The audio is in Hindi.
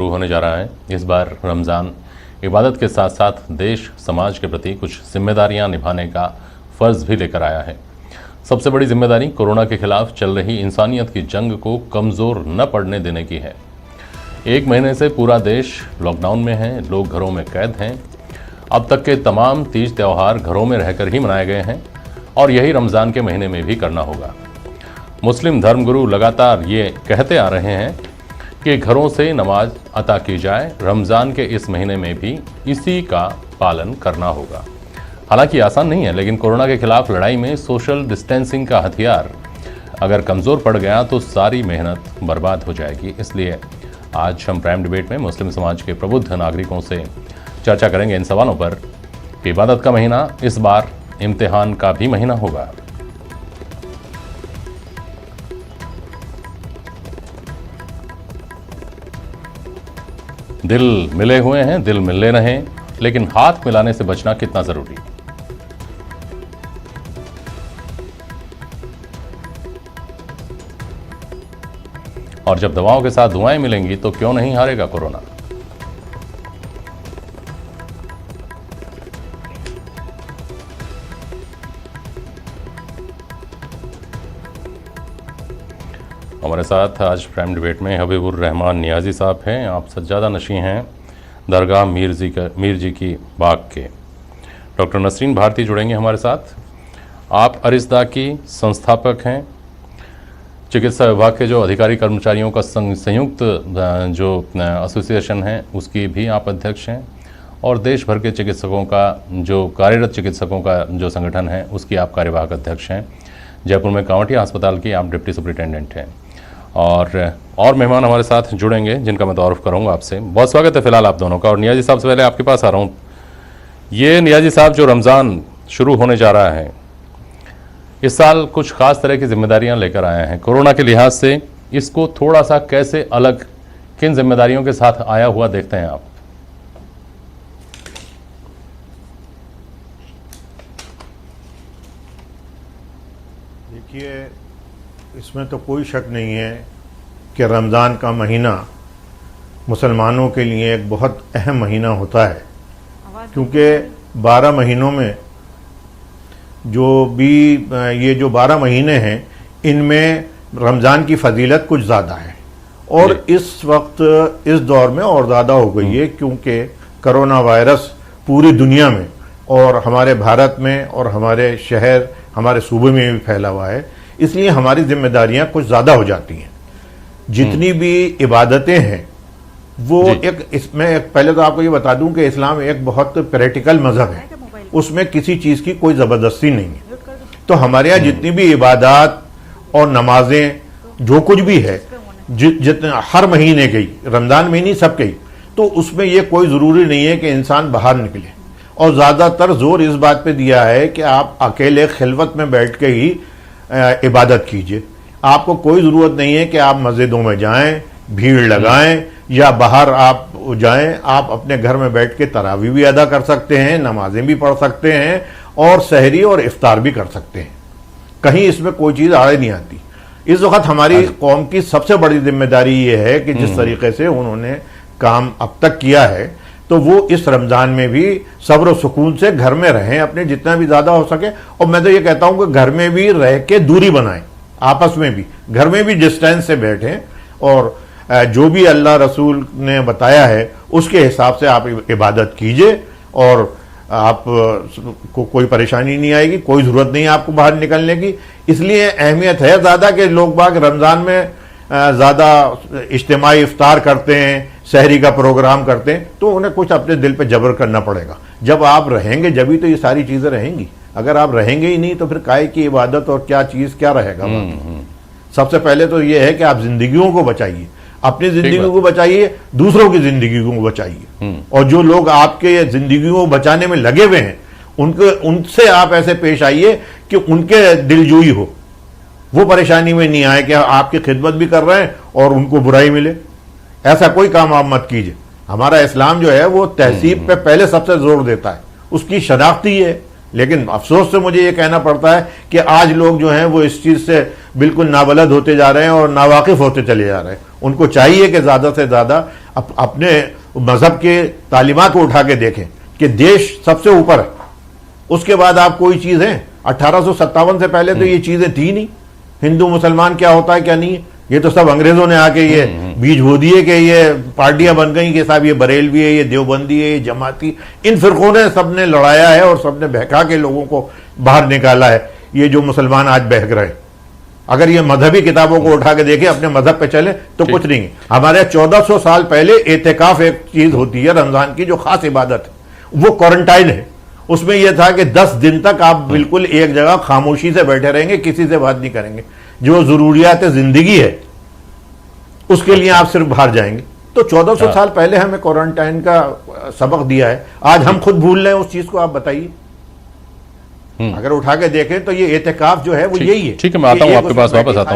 शुरू होने जा रहा है। इस बार रमज़ान इबादत के साथ साथ देश समाज के प्रति कुछ जिम्मेदारियां निभाने का फ़र्ज़ भी लेकर आया है। सबसे बड़ी जिम्मेदारी कोरोना के खिलाफ चल रही इंसानियत की जंग को कमज़ोर न पड़ने देने की है। 1 महीने से पूरा देश लॉकडाउन में है, लोग घरों में कैद हैं। अब तक के तमाम तीज त्यौहार घरों में रहकर ही मनाए गए हैं और यही रमज़ान के महीने में भी करना होगा। मुस्लिम धर्मगुरु लगातार ये कहते आ रहे हैं कि घरों से नमाज अता की जाए, रमज़ान के इस महीने में भी इसी का पालन करना होगा। हालांकि आसान नहीं है, लेकिन कोरोना के खिलाफ लड़ाई में सोशल डिस्टेंसिंग का हथियार अगर कमज़ोर पड़ गया तो सारी मेहनत बर्बाद हो जाएगी। इसलिए आज हम प्राइम डिबेट में मुस्लिम समाज के प्रबुद्ध नागरिकों से चर्चा करेंगे इन सवालों पर कि इबादत का महीना इस बार इम्तिहान का भी महीना होगा। दिल मिले हुए हैं, दिल मिलने रहें, लेकिन हाथ मिलाने से बचना कितना जरूरी। और जब दवाओं के साथ दुआएं मिलेंगी तो क्यों नहीं हारेगा कोरोना। हमारे साथ आज प्राइम डिबेट में हबीबुर रहमान नियाजी साहब हैं। आप सज्जादा नशी हैं दरगाह मीर जी की बाग के। डॉक्टर नसरीन भारती जुड़ेंगे हमारे साथ। आप अरिज़दा की संस्थापक हैं। चिकित्सा विभाग के जो अधिकारी कर्मचारियों का संयुक्त जो एसोसिएशन है उसकी भी आप अध्यक्ष हैं और देश भर के चिकित्सकों का जो कार्यरत चिकित्सकों का जो संगठन है उसकी आप कार्यवाहक अध्यक्ष हैं। जयपुर में कांवटिया अस्पताल की आप डिप्टी सुपरिटेंडेंट हैं। और मेहमान हमारे साथ जुड़ेंगे जिनका मैं तारुफ करूंगा आपसे। बहुत स्वागत है फिलहाल आप दोनों का। और नियाजी साहब से पहले आपके पास आ रहा हूँ। ये नियाजी साहब जो रमज़ान शुरू होने जा रहा है इस साल कुछ खास तरह की जिम्मेदारियां लेकर आए हैं। कोरोना के लिहाज से इसको थोड़ा सा कैसे अलग, किन जिम्मेदारियों के साथ आया हुआ देखते हैं आप? देखिए, इसमें तो कोई शक नहीं है कि रमज़ान का महीना मुसलमानों के लिए एक बहुत अहम महीना होता है, क्योंकि 12 महीनों में ये जो 12 महीने हैं इनमें रमज़ान की फजीलत कुछ ज़्यादा है और इस वक्त इस दौर में और ज़्यादा हो गई है, क्योंकि कोरोना वायरस पूरी दुनिया में और हमारे भारत में और हमारे शहर हमारे सूबे में भी फैला हुआ है। इसलिए हमारी जिम्मेदारियां कुछ ज़्यादा हो जाती हैं। जितनी भी इबादतें हैं वो पहले तो आपको ये बता दूं कि इस्लाम एक बहुत प्रैक्टिकल मजहब है, उसमें किसी चीज़ की कोई ज़बरदस्ती नहीं है। तो हमारे यहाँ जितनी भी इबादत और नमाजें जो कुछ भी है जितना हर महीने की, रमज़ान में नहीं सब की, तो उसमें ये कोई ज़रूरी नहीं है कि इंसान बाहर निकले। और ज़्यादातर जोर इस बात पे दिया है कि आप अकेले खिलवत में बैठ के ही इबादत कीजिए। आपको कोई ज़रूरत नहीं है कि आप मस्जिदों में जाएं, भीड़ लगाएं या बाहर आप जाएं। आप अपने घर में बैठ के तरावी भी अदा कर सकते हैं, नमाजें भी पढ़ सकते हैं और सहरी और इफ्तार भी कर सकते हैं। कहीं इसमें कोई चीज़ आड़े नहीं आती। इस वक्त हमारी कौम की सबसे बड़ी जिम्मेदारी ये है कि जिस तरीके से उन्होंने काम अब तक किया है तो वो इस रमज़ान में भी सब्र और सुकून से घर में रहें, अपने जितना भी ज़्यादा हो सके। और मैं तो ये कहता हूं कि घर में भी रह के दूरी बनाएं, आपस में भी घर में भी डिस्टेंस से बैठें और जो भी अल्लाह रसूल ने बताया है उसके हिसाब से आप इबादत कीजिए और आप को कोई परेशानी नहीं आएगी, कोई ज़रूरत नहीं है आपको बाहर निकलने की। इसलिए अहमियत है ज़्यादा कि लोग बाग रमज़ान में ज़्यादा इज्तिमाई इफ्तार करते हैं, सहरी का प्रोग्राम करते हैं, तो उन्हें कुछ अपने दिल पे जबर करना पड़ेगा। जब आप रहेंगे जब ही तो ये सारी चीज़ें रहेंगी। अगर आप रहेंगे ही नहीं तो फिर काय की इबादत और क्या चीज़ क्या रहेगा। सबसे पहले तो ये है कि आप जिंदगियों को बचाइए, अपनी जिंदगी को बचाइए, दूसरों की जिंदगी को बचाइए। और जो लोग आपके जिंदगी को बचाने में लगे हुए हैं उनसे आप ऐसे पेश आइए कि उनके दिलजोई हो, वो परेशानी में नहीं आए कि आपकी खिदमत भी कर रहे हैं और उनको बुराई मिले। ऐसा कोई काम आप मत कीजिए। हमारा इस्लाम जो है वो तहसीब पे पहले सबसे जोर देता है, उसकी शनाख्ती है। लेकिन अफसोस से मुझे ये कहना पड़ता है कि आज लोग जो हैं वो इस चीज़ से बिल्कुल नाबलद होते जा रहे हैं और नावाकिफ होते चले जा रहे हैं। उनको चाहिए कि ज्यादा से ज्यादा अपने मजहब के तालीमात को उठा के देखें कि देश सबसे ऊपर है, उसके बाद आप कोई चीज है। 1857 से पहले तो ये चीजें थी नहीं, हिंदू मुसलमान क्या होता है क्या नहीं है, ये तो सब अंग्रेजों ने आके ये बीज बो दिए कि ये पार्टियां बन गई कि साहब ये बरेलवी है, ये देवबंदी है, ये जमाती, इन फिरकों ने सबने लड़ाया है और सबने बहका के लोगों को बाहर निकाला है। ये जो मुसलमान आज बहक रहे, अगर ये मजहबी किताबों को उठा के देखें, अपने मजहब पे चले तो कुछ नहीं है। हमारे 1400 साल पहले एतेकाफ एक चीज होती है रमजान की जो खास इबादत है, वो क्वारंटाइन है। उसमें यह था कि 10 दिन तक आप बिल्कुल एक जगह खामोशी से बैठे रहेंगे, किसी से बात नहीं करेंगे, जो जरूरियात जिंदगी है उसके लिए आप सिर्फ बाहर जाएंगे। तो 1400 साल पहले हमें क्वारंटाइन का सबक दिया है, आज हम खुद भूल रहे हैं उस चीज को। आप बताइए, अगर उठा के देखें तो ये एहतिकाफ जो है वो यही है। ठीक है, मैं आता हूं आपके पास, वापस आता हूं।